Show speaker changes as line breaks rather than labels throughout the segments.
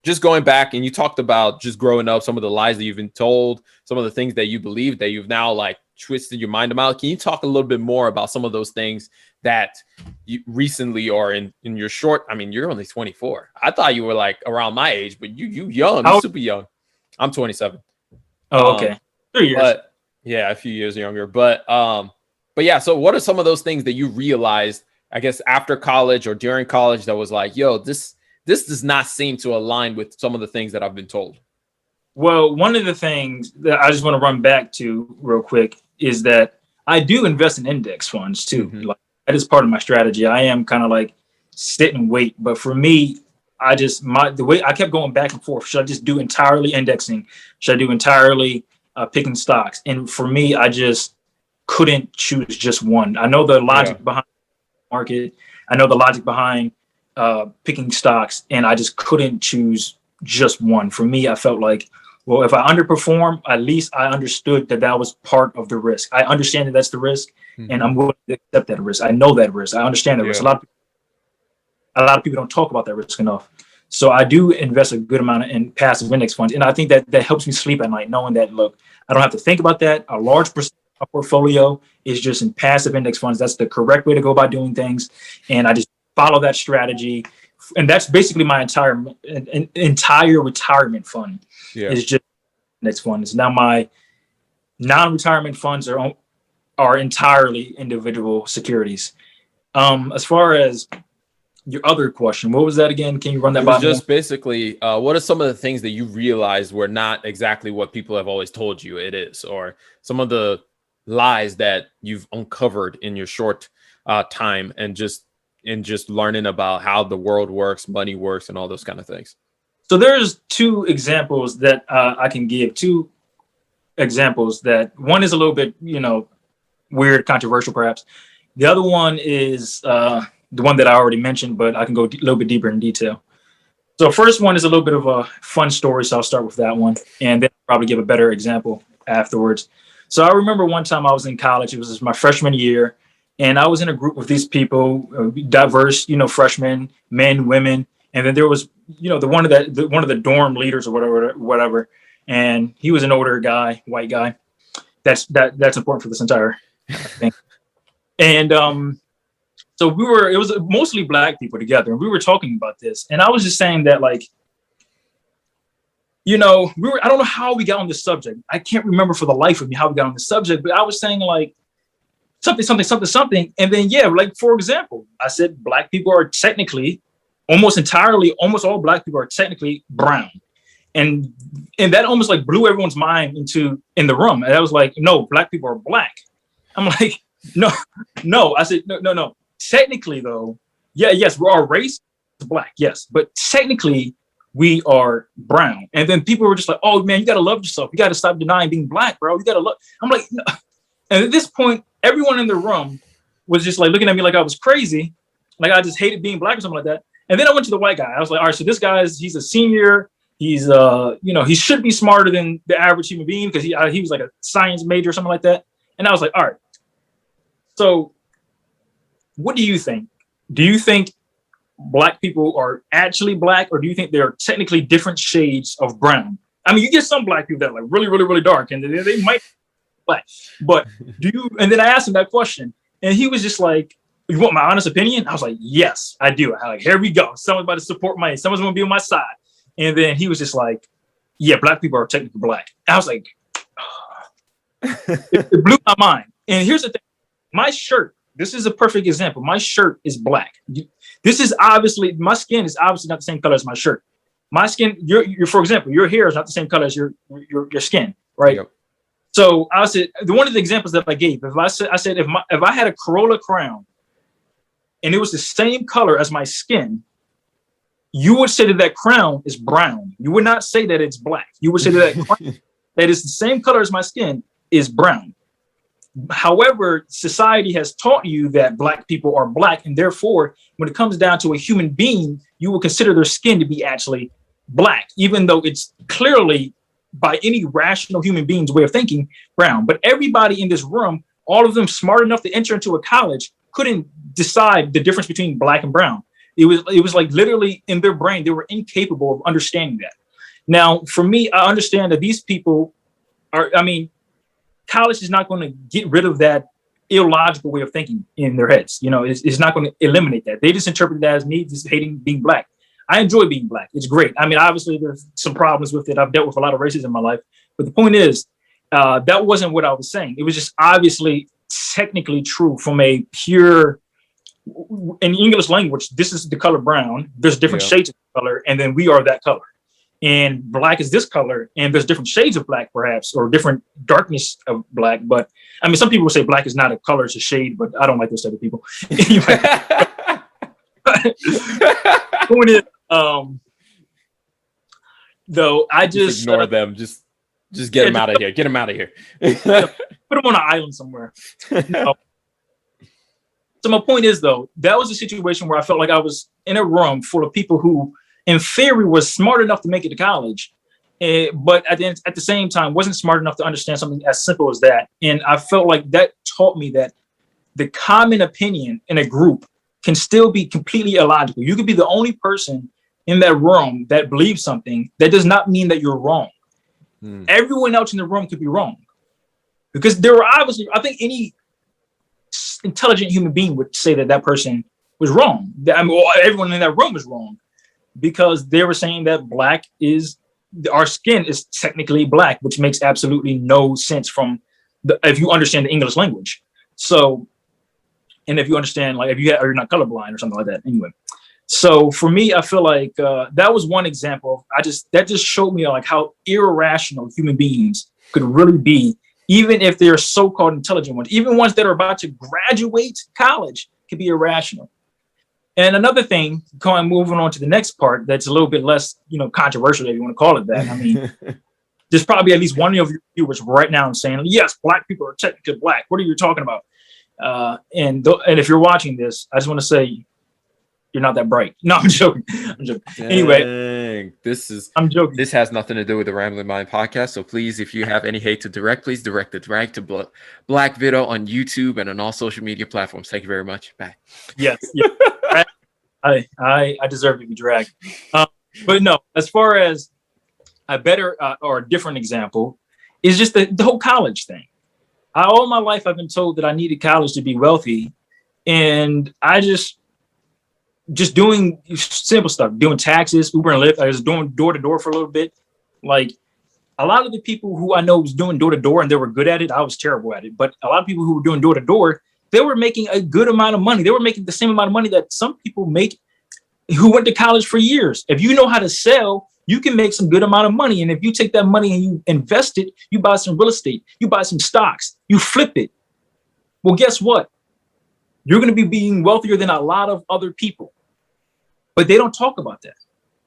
just going back, and you talked about just growing up, some of the lies that you've been told, some of the things that you believe that you've now like twisted your mind about. Can you talk a little bit more about some of those things that you recently, or in your short, I mean, you're only 24. I thought you were like around my age, but you young, you super young. I'm 27.
Oh, okay. 3 years.
But yeah, a few years younger. But yeah, so what are some of those things that you realized, I guess, after college or during college that was like, yo, this does not seem to align with some of the things that I've been told?
Well, one of the things that I just want to run back to real quick is that I do invest in index funds too.
Mm-hmm.
Like, that is part of my strategy. I am kind of like sit and wait. But for me, the way I kept going back and forth. Should I just do entirely indexing? Should I do entirely picking stocks? And for me, I just couldn't choose just one. I know the logic behind the market. I know the logic behind picking stocks, and I just couldn't choose just one. For me, I felt like, well, if I underperform, at least I understood that was part of the risk. I understand that that's the risk, and I'm willing to accept that risk. I know that risk. I understand that risk. A lot of people don't talk about that risk enough. So I do invest a good amount in passive index funds, and I think that helps me sleep at night, knowing that, look, I don't have to think about that. A large percent of my portfolio is just in passive index funds. That's the correct way to go about doing things, and I just follow that strategy. And that's basically my entire retirement fund. Is just index funds. Now my non-retirement funds are entirely individual securities. As far as your other question, what was that again? Can you run that by me?
Just basically, what are some of the things that you realized were not exactly what people have always told you it is, or some of the lies that you've uncovered in your short time, and just learning about how the world works, money works, and all those kind of things?
So there's two examples that I can give. Two examples that one is a little bit, weird, controversial, perhaps. The other one is the one that I already mentioned, but I can go a little bit deeper in detail. So first one is a little bit of a fun story, so I'll start with that one, and then I'll probably give a better example afterwards. So I remember one time I was in college. It was my freshman year, and I was in a group with these people, diverse, freshmen, men, women. And then there was, one of the dorm leaders or whatever. And he was an older guy, white guy. That's important for this entire thing. And so it was mostly black people together, and we were talking about this. And I was just saying that, like, I don't know how we got on this subject. I can't remember for the life of me how we got on the subject, but I was saying, like, something. And then, like, for example, I said black people are technically almost all black people are technically brown. And that almost like blew everyone's mind in the room. And I was like, no, black people are black. I'm like, no. I said, no. Technically though, yes, our race is black, yes. But technically we are brown. And then people were just like, oh man, you got to love yourself. You got to stop denying being black, bro. You got to love. I'm like, no. And at this point, everyone in the room was just like looking at me like I was crazy. Like I just hated being black or something like that. And then I went to the white guy. I was like, all right, so this guy he's a senior. He's, he should be smarter than the average human being because he was like a science major or something like that. And I was like, all right, so what do you think? Do you think black people are actually black, or do you think they're technically different shades of brown? I mean, you get some black people that are like really, really, really dark, and they might be black. But and then I asked him that question, and he was just like, you want my honest opinion? I was like, yes, I do. I like, here we go. Someone's about to support someone's going to be on my side. And then he was just like, yeah, black people are technically black. I was like, it blew my mind. And here's the thing. My shirt, this is a perfect example. My shirt is black. My skin is obviously not the same color as my shirt. My skin, for example, your hair is not the same color as your skin, right? Yep. So I said, one of the examples that I gave, if I had a Corolla Crown and it was the same color as my skin, you would say that crown is brown. You would not say that it's black. You would say that crown that is the same color as my skin is brown. However, society has taught you that black people are black, and therefore, when it comes down to a human being, you will consider their skin to be actually black, even though it's clearly, by any rational human being's way of thinking, brown. But everybody in this room, all of them smart enough to enter into a college, couldn't decide the difference between black and brown. It was like literally in their brain, they were incapable of understanding that. Now, for me, I understand that these people are, I mean, college is not going to get rid of that illogical way of thinking in their heads. You know, it's not going to eliminate that. They just interpret that as me just hating being black. I enjoy being black. It's great. I mean, obviously there's some problems with it. I've dealt with a lot of racism in my life, but the point is, that wasn't what I was saying. It was just obviously technically true from a pure, in English language, this is the color brown. There's different shades of color, and then we are that color. And black is this color, and there's different shades of black, perhaps, or different darkness of black. But I mean, some people say black is not a color, it's a shade, but I don't like those type of people. Anyway, point is, though, I just
ignore them. Just get them out of here. Get them out of here.
Put them on an island somewhere. No. So my point is, though, that was a situation where I felt like I was in a room full of people who, in theory, was smart enough to make it to college, but at the same time wasn't smart enough to understand something as simple as that. And I felt like that taught me that the common opinion in a group can still be completely illogical. You could be the only person in that room that believes something. That does not mean that you're wrong. Everyone else in the room could be wrong, because there were obviously, I think any intelligent human being would say that that person was wrong. I mean, everyone in that room was wrong, because they were saying that black is, our skin is technically black, which makes absolutely no sense if you understand the English language. So, and if you understand, like, if you're not colorblind or something like that. Anyway, so for me, I feel like that was one example. That just showed me like how irrational human beings could really be, even if they're so-called intelligent ones. Even ones that are about to graduate college can be irrational. And another thing, moving on to the next part, that's a little bit less, controversial, if you want to call it that. I mean, there's probably at least one of your viewers right now saying, yes, black people are technically black. What are you talking about? And if you're watching this, I just want to say, you're not that bright. No, I'm joking. Anyway, I'm joking.
This has nothing to do with the Rambling Mind podcast. So please, if you have any hate to direct, please direct it right to Black Widow on YouTube and on all social media platforms. Thank you very much. Bye.
Yes. I deserve to be dragged. But no, as far as a better or a different example is just the whole college thing. All my life, I've been told that I needed college to be wealthy. And I just doing simple stuff, doing taxes, Uber and Lyft. I was doing door to door for a little bit. Like, a lot of the people who I know was doing door to door and they were good at it, I was terrible at it. But a lot of people who were doing door to door, they were making a good amount of money. They were making the same amount of money that some people make who went to college for years. If you know how to sell, you can make some good amount of money. And if you take that money and you invest it, you buy some real estate, you buy some stocks, you flip it. Well, guess what? You're going to be being wealthier than a lot of other people. But they don't talk about that.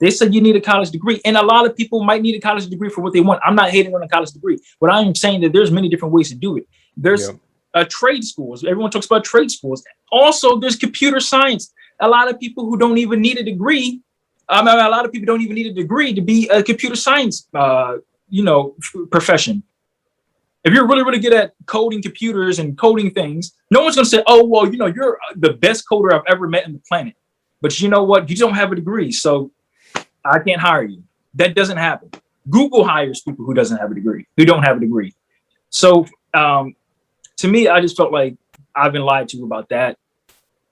They say you need a college degree. And a lot of people might need a college degree for what they want. I'm not hating on a college degree, but I am saying that there's many different ways to do it. There's trade schools. Everyone talks about trade schools. Also, there's computer science. A lot of people who don't even need a degree. A lot of people don't even need a degree to be a computer science, profession. If you're really, really good at coding computers and coding things, no one's going to say, oh, well, you're the best coder I've ever met on the planet. But you know what? You don't have a degree, so I can't hire you. That doesn't happen. Google hires people who don't have a degree. So to me, I just felt like I've been lied to about that.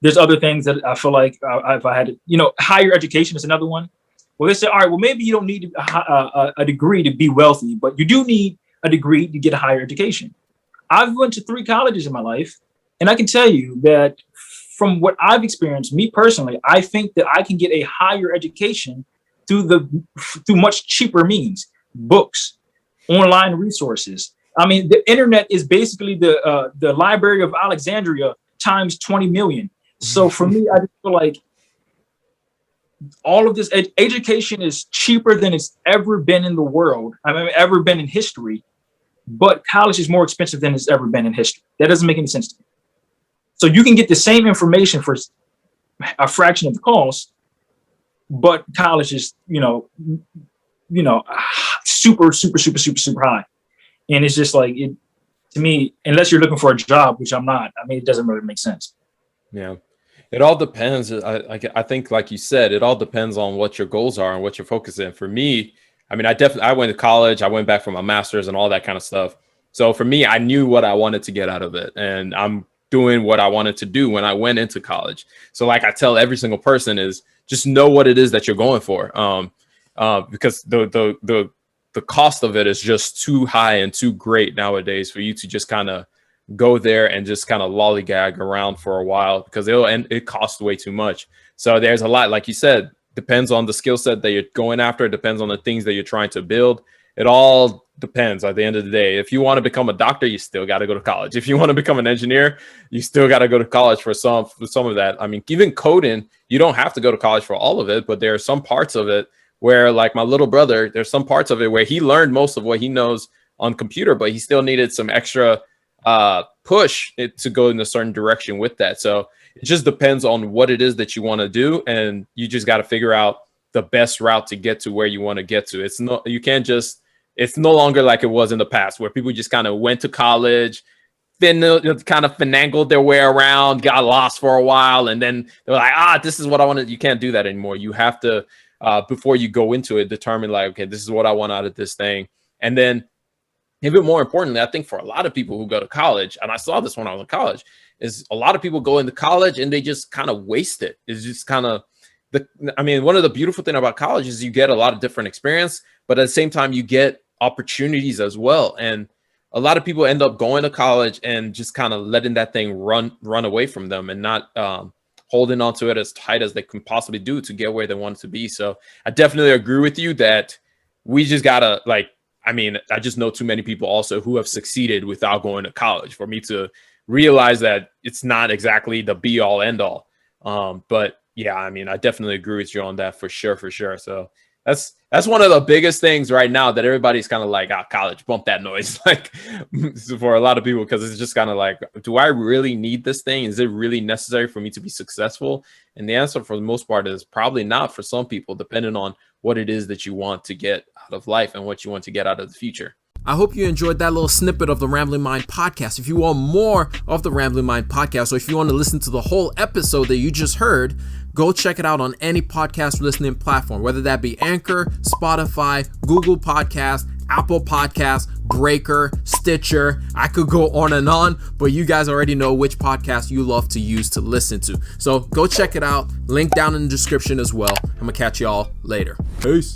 There's other things that I feel like if I had to, higher education is another one. Well, they say, all right, well, maybe you don't need a degree to be wealthy, but you do need a degree to get a higher education. I've went to 3 colleges in my life, and I can tell you that from what I've experienced, me personally, I think that I can get a higher education through much cheaper means, books, online resources. I mean, the internet is basically the Library of Alexandria times 20 million. So for me, I just feel like all of this education is cheaper than it's ever been in the world. Ever been in history, but college is more expensive than it's ever been in history. That doesn't make any sense to me. So you can get the same information for a fraction of the cost, but college is, super, super, super, super, super high. And it's just like, to me, unless you're looking for a job, which I'm not, it doesn't really make sense.
Yeah. It all depends. I think, like you said, it all depends on what your goals are and what you're focusing. For me, I mean, I went to college. I went back for my master's and all that kind of stuff. So for me, I knew what I wanted to get out of it, and I'm doing what I wanted to do when I went into college. So like I tell every single person is just know what it is that you're going for. Because the cost of it is just too high and too great nowadays for you to just kind of go there and just kind of lollygag around for a while, because it costs way too much. So there's a lot, like you said, depends on the skill set that you're going after. It depends on the things that you're trying to build. It all depends at the end of the day. If you want to become a doctor, you still got to go to college. If you want to become an engineer, you still got to go to college for some of that. I mean, even coding, you don't have to go to college for all of it, but there are some parts of it where, like my little brother, there's some parts of it where he learned most of what he knows on computer, but he still needed some extra push it to go in a certain direction with that. So it just depends on what it is that you want to do, and you just got to figure out the best route to get to where you want to get to. It's no longer like it was in the past where people just kind of went to college, then kind of finagled their way around, got lost for a while, and then they're like, this is what I wanted. You can't do that anymore. You have to, before you go into it, determine like, okay, this is what I want out of this thing. And then even more importantly, I think for a lot of people who go to college, and I saw this when I was in college, is a lot of people go into college and they just kind of waste it. It's just kind of one of the beautiful things about college is you get a lot of different experience, but at the same time, you get opportunities as well. And a lot of people end up going to college and just kind of letting that thing run away from them, and not holding on to it as tight as they can possibly do to get where they want it to be. So I definitely agree with you that we just gotta I just know too many people also who have succeeded without going to college for me to realize that it's not exactly the be all end all. But yeah, I mean, I definitely agree with you on that for sure. So that's one of the biggest things right now that everybody's kind of like, college, bump that noise. Like for a lot of people, because it's just kind of like, do I really need this thing? Is it really necessary for me to be successful? And the answer for the most part is probably not for some people, depending on what it is that you want to get out of life and what you want to get out of the future. I hope you enjoyed that little snippet of the Rambling Mind podcast. If you want more of the Rambling Mind podcast, or if you want to listen to the whole episode that you just heard, go check it out on any podcast listening platform, whether that be Anchor, Spotify, Google Podcast, Apple Podcast, Breaker, Stitcher. I could go on, but you guys already know which podcast you love to use to listen to. So go check it out. Link down in the description as well. I'm going to catch y'all later. Peace.